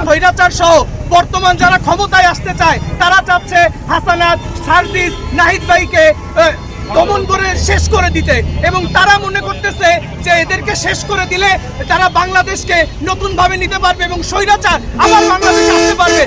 স্বৈরাচার সহ বর্তমান যারা ক্ষমতায় আসতে চায় তারা চাচ্ছে হাসানাত, সার্জিস, নাহিদ ভাইকে দমন করে শেষ করে দিতে, এবং তারা মনে করতেছে যে এদেরকে শেষ করে দিলে তারা বাংলাদেশকে নতুন ভাবে নিতে পারবে এবং স্বৈরাচার আবার বাংলাদেশে আসতে পারবে।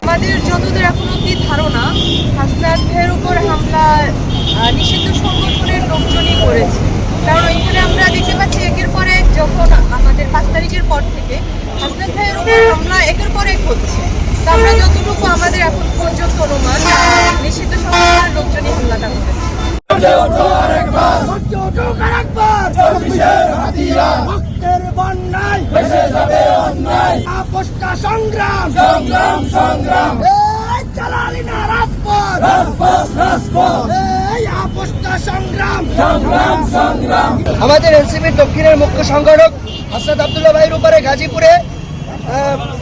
আমাদের যতদূর এখনো কি ধারণা, হাসনাত ভাইয়ের উপর হামলা নিষিদ্ধ সংগঠনের লোকজনই করেছে। কারণ ওইখানে আমরা দেখতে পাচ্ছি একের পর এক, যখন আমাদের 5 তারিখের পর থেকে হাসনাত ভাইয়ের উপর হামলা একের পর এক হচ্ছে। তো আমরা যতটুকু আমাদের এখন পর্যন্ত অনুমান, নিষিদ্ধ সংগঠনের লোকজনই হামলাটা করেছে। আমাদের এনসিপির দক্ষিণের মুখ্য সংগঠক হাসনাত আব্দুল্লাহ ভাইয়ের উপরে গাজীপুরে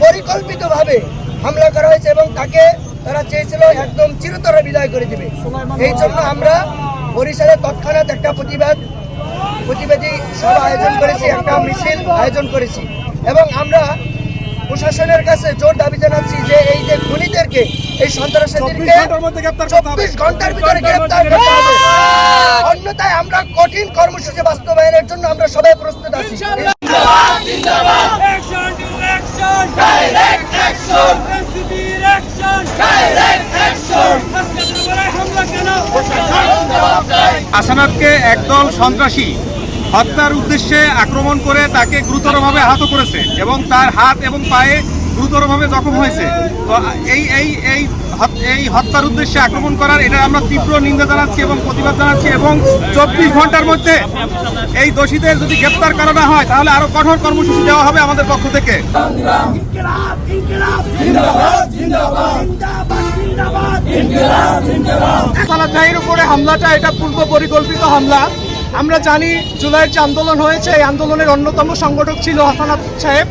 পরিকল্পিতভাবে হামলা করা হয়েছে এবং তারা চেয়েছিল একদম চিরতরে বিদায় করে দেবে। এই জন্য আমরা বরিশালে তৎক্ষণাৎ একটা প্রতিবাদী সভা আয়োজন করেছি, একটা মিছিল আয়োজন করেছি এবং আমরা প্রশাসনের কাছে জোর দাবি জানাচ্ছি যে এই যে খুনিদেরকে, এই সন্ত্রাসীদেরকে 24 ঘন্টার ভিতরে গ্রেফতার করতে হবে, অন্যথায় আমরা কঠিন কর্মসূচি বাস্তবায়নের জন্য আমরা সবাই প্রস্তুত আছি। হাসানাতকে একদল সন্ত্রাসী হত্যার উদ্দেশ্যে আক্রমণ করে তাকে গুরুতরভাবে আহত করেছে এবং তার হাত এবং পায়ে গুরুতরভাবে জখম হয়েছে। তো এই হত্যার উদ্দেশ্যে আক্রমণ করার এটা আমরা তীব্র নিন্দা জানাচ্ছি এবং প্রতিবাদ জানাচ্ছি এবং 24 ঘন্টার মধ্যে এই দোষীদের যদি গ্রেপ্তার করা না হয় তাহলে আরো কঠোর কর্মসূচি দেওয়া হবে আমাদের পক্ষ থেকে। হাসানাত ভাইয়ের উপরে হামলাটা এটা পূর্ব পরিকল্পিত হামলা। আমরা জানি জুলাইয়ের যে আন্দোলন হয়েছে, এই আন্দোলনের অন্যতম সংগঠক ছিল হাসানাত সাহেব।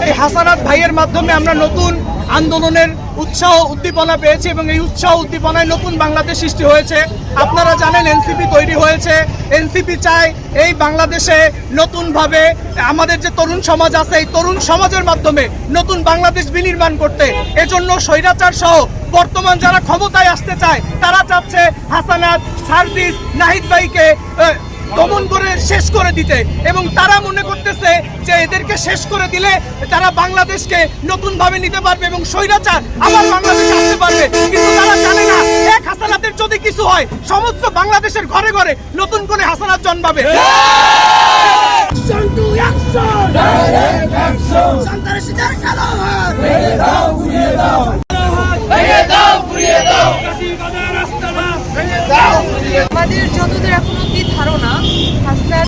এই হাসানাত ভাইয়ের মাধ্যমে আমরা নতুন আন্দোলনের উৎসাহ উদ্দীপনা পেয়েছি এবং এই উৎসাহ উদ্দীপনায় নতুন বাংলাদেশ সৃষ্টি হয়েছে। আপনারা জানেন এনসিপি তৈরি হয়েছে। এনসিপি চায় এই বাংলাদেশে নতুনভাবে আমাদের যে তরুণ সমাজ আছে, এই তরুণ সমাজের মাধ্যমে নতুন বাংলাদেশ বিনির্মাণ করতে। এজন্য স্বৈরাচার সহ বর্তমান যারা ক্ষমতায় আসতে চায় তারা চাচ্ছে হাসানাত, সার্জিস, নাহিদ ভাইকে দমন করে শেষ করে দিতে, এবং তারা মনে করতেছে যে এদেরকে শেষ করে দিলে তারা বাংলাদেশকে নতুন ভাবে নিতে পারবে এবং স্বৈরাচার আবার বাংলাদেশে আসতে পারবে। কিন্তু তারা জানে না, এক হাসানাতের যদি কিছু হয় সমস্ত বাংলাদেশের ঘরে ঘরে নতুন করে হাসানাত জন্মাবে। আমাদের যতদূর এখনো কি ধারণা, হাসনাত